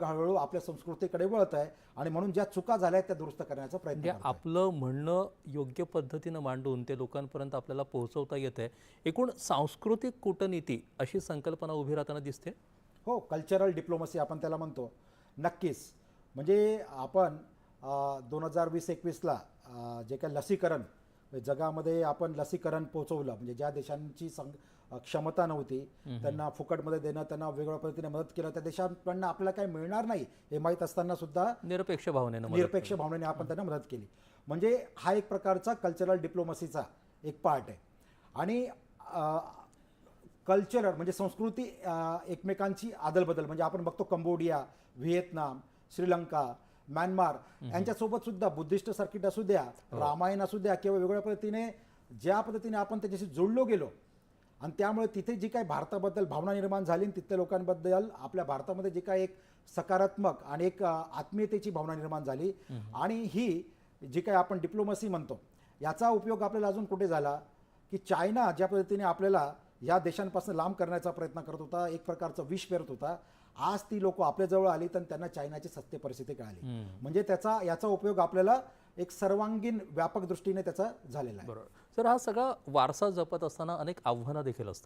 हळूहळू आपल्या संस्कृतीकडे वळत आहे आणि म्हणून ज्या चुका झाल्या आहेत त्या दुरुस्त करण्याचा प्रयत्न म्हणजे करत आहे. आपलं म्हणणं योग्य पद्धतीनं मांडून ते लोकांपर्यंत आपल्याला पोहोचवता येते. एकूण सांस्कृतिक कूटनीती अशी संकल्पना उभी राहताना दिसते. हो, कल्चरल डिप्लोमसी आपण त्याला म्हणतो. नक्कीच. म्हणजे आपण 2020-21ला जे काही लसीकरण जगामध्ये आपण लसीकरण पोहोचवलं, म्हणजे ज्या देशांची क्षमता नव्हती त्यांना फुकटमध्ये देणं, त्यांना वेगवेगळ्या पद्धतीने मदत केलं, त्या देशांकडनं आपल्याला काही मिळणार नाही हे माहीत असताना सुद्धा निरपेक्ष भावनेनं मदत निरपेक्ष भावनेने आपण त्यांना मदत केली. म्हणजे हा एक प्रकारचा कल्चरल डिप्लोमसीचा एक पार्ट आहे. आणि कल्चरल म्हणजे संस्कृती एकमेकांची आदलबदल, म्हणजे आपण बघतो कंबोडिया, व्हिएतनाम, श्रीलंका, म्यानमार यांच्यासोबत सुद्धा बुद्धिस्ट सर्किट असू द्या, रामायण असू द्या किंवा वेगवेगळ्या पद्धतीने ज्या पद्धतीने आपण त्याच्याशी जोडलो गेलो आणि त्यामुळे तिथे जी काही भारताबद्दल भावना निर्माण झाली, तिथल्या लोकांबद्दल आपल्या भारतामध्ये जी काही एक सकारात्मक आणि एक आत्मीयतेची भावना निर्माण झाली. आणि ही जी काही आपण डिप्लोमसी म्हणतो याचा उपयोग आपल्याला अजून कुठे झाला की चायना ज्या पद्धतीने आपल्याला या देशांपासून लांब करण्याचा प्रयत्न करत होता, एक प्रकारचं विष पेरत होता, आज ती लोक आपल्याजवळ आली तर त्यांना चायनाची सत्य परिस्थिती कळाली. म्हणजे याचा उपयोग आपल्याला एक सर्वांगीण व्यापक दृष्टीने त्याचा झालेला आहे. बरोबर. तर हा सगळा वारसा जपत असताना अनेक आव्हानं देखील असतात.